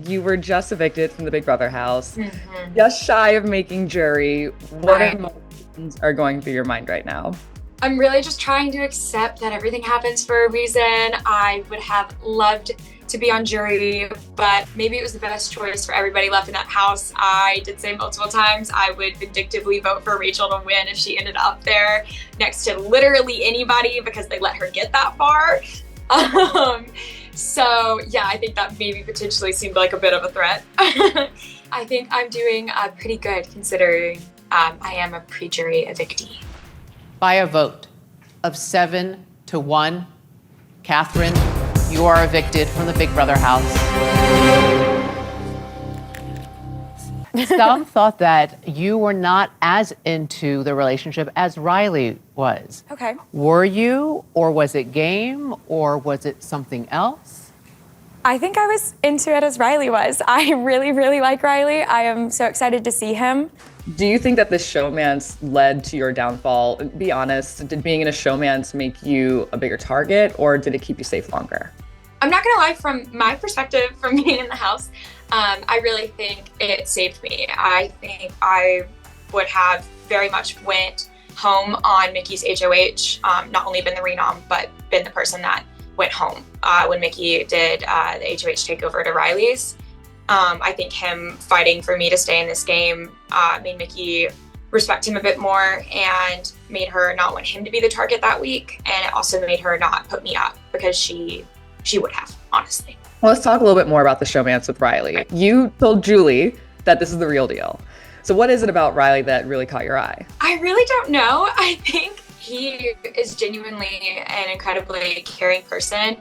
You were just evicted from the Big Brother house, Mhm. just shy of making jury. What Right. emotions are going through your mind right now? I'm really just trying to accept that everything happens for a reason. I would have loved to be on jury, but maybe it was the best choice for everybody left in that house. I did say multiple times I would vindictively vote for Rachel to win if she ended up there next to literally anybody because they let her get that far. Um, so yeah, I think that maybe potentially seemed like a bit of a threat. I think I'm doing pretty good considering I am a pre-jury evictee. By a vote of 7-1, Katherine, you are evicted from the Big Brother house. Some thought that you were not as into the relationship as Rylie was. Okay. Were you, or was it game, or was it something else? I think I was into it as Rylie was. I really, really like Rylie. I am so excited to see him. Do you think that this showmance led to your downfall? Be honest, did being in a showmance make you a bigger target, or did it keep you safe longer? I'm not gonna lie, from my perspective, from being in the house, I really think it saved me. I think I would have very much went home on Mickey's HOH, not only been the renom, but been the person that went home when Mickey did the HOH takeover to Riley's. I think him fighting for me to stay in this game made Mickey respect him a bit more and made her not want him to be the target that week. And it also made her not put me up because she would have, honestly. Well, let's talk a little bit more about the showmance with Rylie. You told Julie that this is the real deal. So what is it about Rylie that really caught your eye? I really don't know. I think he is genuinely an incredibly caring person.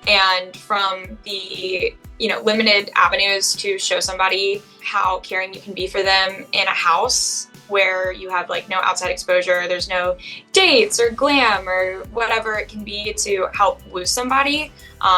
And from the limited avenues to show somebody how caring you can be for them in a house where you have like no outside exposure, there's no dates or glam or whatever it can be to help woo somebody.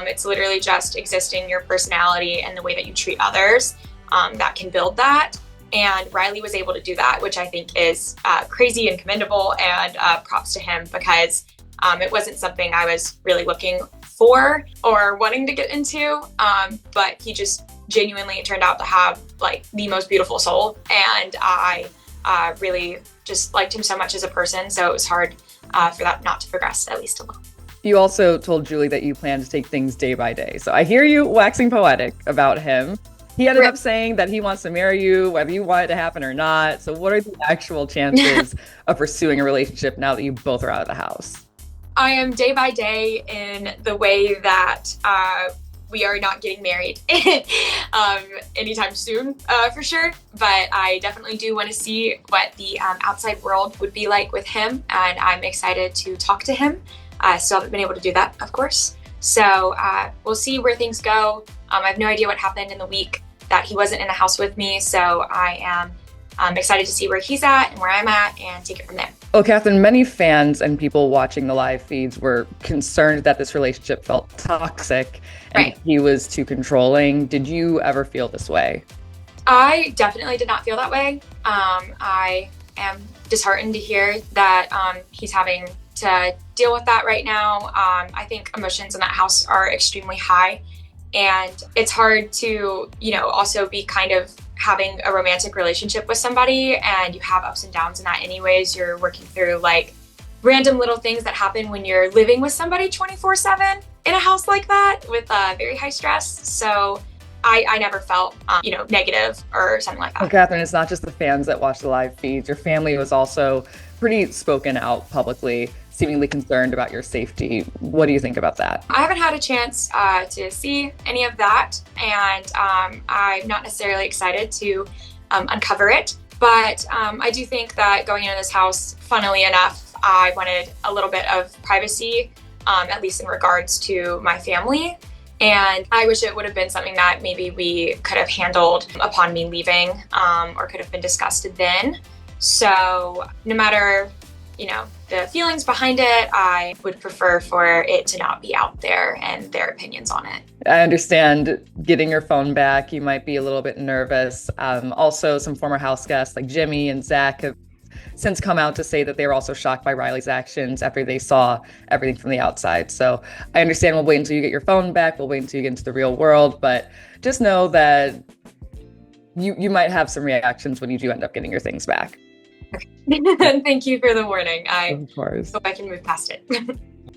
It's literally just existing your personality and the way that you treat others that can build that. And Rylie was able to do that, which I think is crazy and commendable, and props to him because it wasn't something I was really looking for or wanting to get into, but he just genuinely turned out to have like the most beautiful soul, and I really just liked him so much as a person, so it was hard for that not to progress at least a little. You also told Julie that you plan to take things day by day. So I hear you waxing poetic about him. He ended up saying that he wants to marry you, whether you want it to happen or not. So what are the actual chances of pursuing a relationship now that you both are out of the house? I am day by day in the way that we are not getting married anytime soon, for sure. But I definitely do want to see what the outside world would be like with him. And I'm excited to talk to him. I still haven't been able to do that, of course. So we'll see where things go. I have no idea what happened in the week that he wasn't in the house with me. So I am excited to see where he's at and where I'm at and take it from there. Well, Katherine, many fans and people watching the live feeds were concerned that this relationship felt toxic and he was too controlling. Did you ever feel this way? I definitely did not feel that way. I am disheartened to hear that he's having to deal with that right now. I think emotions in that house are extremely high, and it's hard to, also be kind of having a romantic relationship with somebody, and you have ups and downs in that anyways. You're working through like random little things that happen when you're living with somebody 24/7 in a house like that with very high stress. So I never felt, negative or something like that. Well, Katherine, it's not just the fans that watch the live feeds. Your family was also pretty spoken out publicly, seemingly concerned about your safety. What do you think about that? I haven't had a chance to see any of that, and I'm not necessarily excited to uncover it. But I do think that going into this house, funnily enough, I wanted a little bit of privacy, at least in regards to my family. And I wish it would have been something that maybe we could have handled upon me leaving, or could have been discussed then. So no matter, the feelings behind it, I would prefer for it to not be out there and their opinions on it. I understand getting your phone back, you might be a little bit nervous. Also, some former house guests like Jimmy and Zach have since come out to say that they were also shocked by Rylie's actions after they saw everything from the outside. So I understand we'll wait until you get your phone back. We'll wait until you get into the real world. But just know that you might have some reactions when you do end up getting your things back. Thank you for the warning. Of course. Hope I can move past it.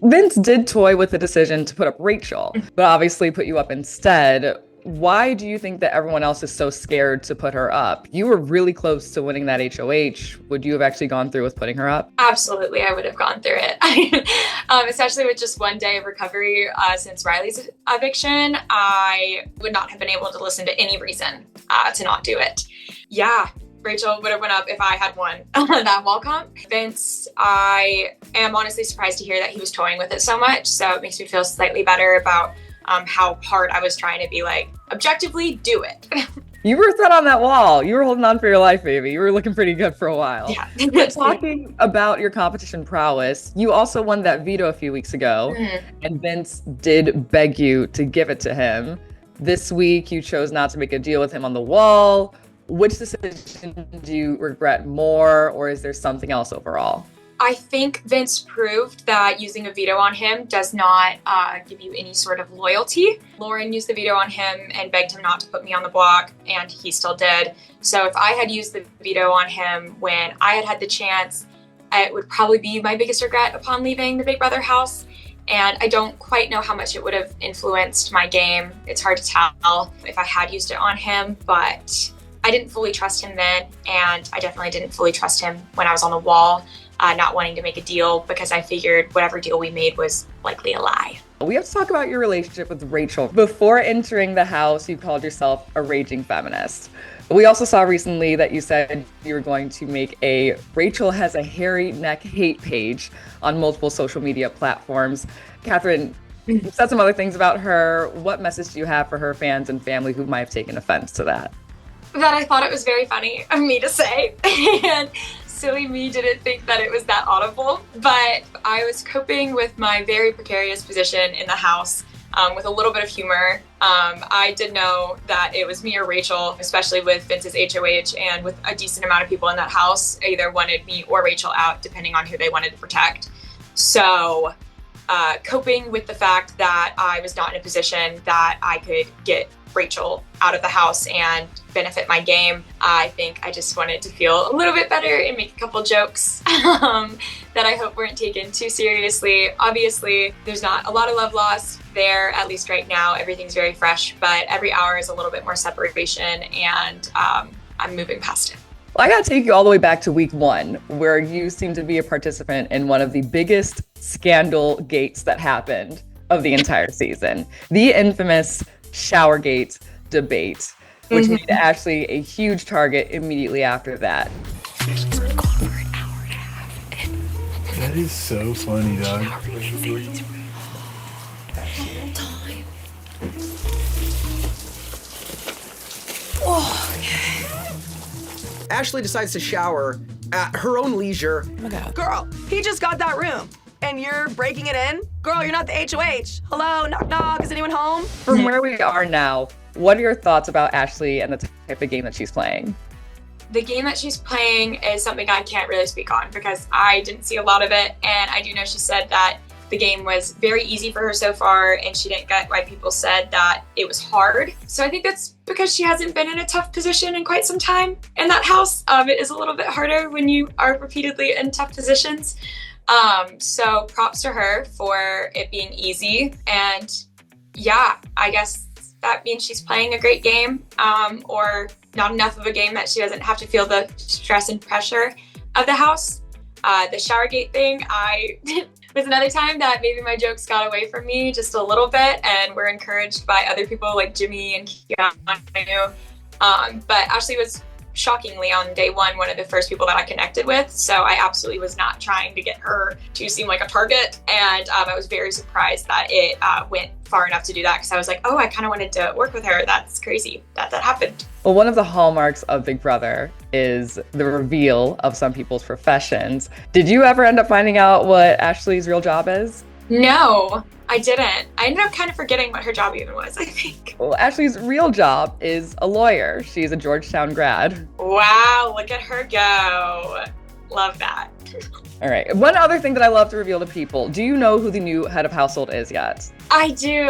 Vince did toy with the decision to put up Rachel, but obviously put you up instead. Why do you think that everyone else is so scared to put her up? You were really close to winning that HOH. Would you have actually gone through with putting her up? Absolutely, I would have gone through it. Especially with just one day of recovery since Rylie's eviction, I would not have been able to listen to any reason to not do it. Yeah, Rachel would have went up if I had won that wall comp. Vince, I am honestly surprised to hear that he was toying with it so much. So it makes me feel slightly better about how hard I was trying to be like, objectively, do it. You were set on that wall. You were holding on for your life, baby. You were looking pretty good for a while. Yeah. But talking about your competition prowess, you also won that veto a few weeks ago, and Vince did beg you to give it to him. This week, you chose not to make a deal with him on the wall. Which decision do you regret more, or is there something else overall? I think Vince proved that using a veto on him does not give you any sort of loyalty. Lauren used the veto on him and begged him not to put me on the block, and he still did. So if I had used the veto on him when I had the chance, it would probably be my biggest regret upon leaving the Big Brother house. And I don't quite know how much it would have influenced my game. It's hard to tell if I had used it on him, but I didn't fully trust him then, and I definitely didn't fully trust him when I was on the wall, not wanting to make a deal because I figured whatever deal we made was likely a lie. We have to talk about your relationship with Rachel. Before entering the house, you called yourself a raging feminist. We also saw recently that you said you were going to make a Rachel has a hairy neck hate page on multiple social media platforms. Katherine, you said some other things about her. What message do you have for her fans and family who might have taken offense to that? That I thought it was very funny of me to say, and silly me didn't think that it was that audible, but I was coping with my very precarious position in the house with a little bit of humor. I did know that it was me or Rachel, especially with Vince's HOH, and with a decent amount of people in that house either wanted me or Rachel out, depending on who they wanted to protect. So coping with the fact that I was not in a position that I could get Rachel out of the house and benefit my game, I think I just wanted to feel a little bit better and make a couple jokes that I hope weren't taken too seriously. Obviously, there's not a lot of love lost there, at least right now. Everything's very fresh, but every hour is a little bit more separation, and I'm moving past it. Well, I gotta take you all the way back to week 1, where you seem to be a participant in one of the biggest scandal gates that happened of the entire season. The infamous Showergate debate, which made Ashley a huge target immediately after that. That is so funny, dog. Ashley decides to shower at her own leisure. Oh my God. Girl, he just got that room and you're breaking it in? Girl, you're not the HOH. Hello, knock knock, is anyone home? From where we are now, what are your thoughts about Ashley and the type of game that she's playing? The game that she's playing is something I can't really speak on because I didn't see a lot of it, and I do know she said that the game was very easy for her so far, and she didn't get why people said that it was hard. So I think that's because she hasn't been in a tough position in quite some time in that house. It is a little bit harder when you are repeatedly in tough positions. So props to her for it being easy. And yeah, I guess that means she's playing a great game, or not enough of a game that she doesn't have to feel the stress and pressure of the house. The Showergate thing, was another time that maybe my jokes got away from me just a little bit and were encouraged by other people like Jimmy and Keanu. But Ashley was shockingly on day one of the first people that I connected with. So I absolutely was not trying to get her to seem like a target. And I was very surprised that it went far enough to do that, because I was like, oh, I kind of wanted to work with her. That's crazy that happened. Well, one of the hallmarks of Big Brother is the reveal of some people's professions. Did you ever end up finding out what Ashley's real job is? No, I didn't. I ended up kind of forgetting what her job even was, I think. Well, Ashley's real job is a lawyer. She's a Georgetown grad. Wow, look at her go. Love that. All right. One other thing that I love to reveal to people. Do you know who the new head of household is yet? I do.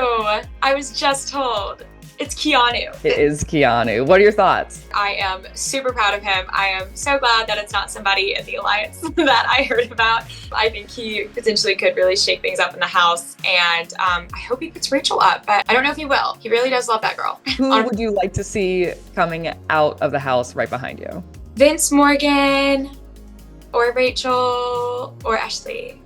I was just told. It's Keanu. It is Keanu. What are your thoughts? I am super proud of him. I am so glad that it's not somebody in the alliance that I heard about. I think he potentially could really shake things up in the house, and I hope he puts Rachel up, but I don't know if he will. He really does love that girl. Who would you like to see coming out of the house right behind you? Vince Morgan, or Rachel, or Ashley.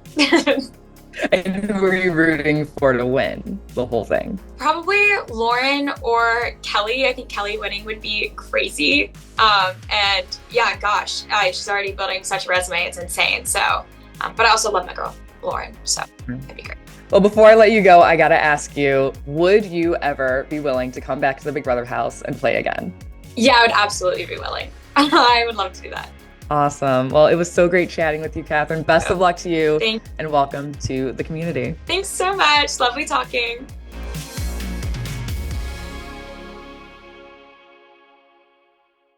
And who are you rooting for to win the whole thing? Probably Lauren or Kelly. I think Kelly winning would be crazy. And yeah, gosh, she's already building such a resume. It's insane. So, but I also love my girl, Lauren. So that'd be great. Well, before I let you go, I gotta ask you, would you ever be willing to come back to the Big Brother house and play again? Yeah, I would absolutely be willing. I would love to do that. Awesome. Well, it was so great chatting with you, Katherine. Best of luck to you, Thanks. and welcome to the community. Thanks so much. Lovely talking.